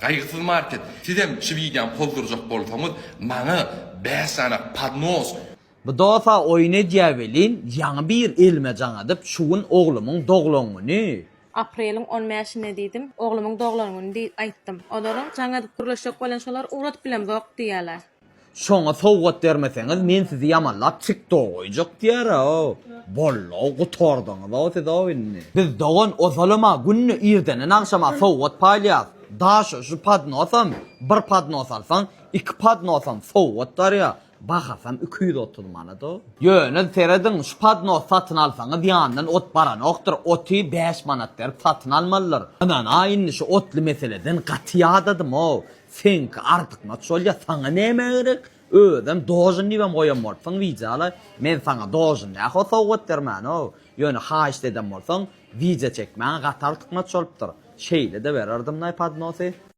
Gaýgysyz market. Sizem şu videoň pozdurjak bolsaňyz, maňa 5 tane padnos. Bu dosa oyuna diýebilin, ýaňy bir elme jaňadyp şugun oglumyň doglaňyny. Aprelin 15-ne diýdim, oglumyň doglaryny aýtdym. Olaryň jaňadyp gürleşek bolan şolar urat bilen zok diýerler. Şoňa sowgat bermeseňiz men sizi ýamanlap çykdo goýjak diýer o. Bolla gutardyňyz o siz oýunny. Biz dogan o zalama günni ýerdenen akşama sowgat paýlýar. Daş şu padnosam, bir padnos alsaň, iki padnosam sowgat darya. Bahasam 230 manada. Ýöne seredin şu padnos satyn alsaňyz ýandan ot baranokdyr. Oty 5 manat berip satyn almalylar. Ana aýynny şu otly meseleden gatyadadym o. Sen artık naçolya sana näme gerek? Özüm dojun niwem goýan bolsaň wijaly, men sana dojun nähä sowgat bermän o. Ýöne haýş dedem bolsaň, wija çekmän gatar tıkma çolupdyr. Şeýle de bererdim näy padnosy.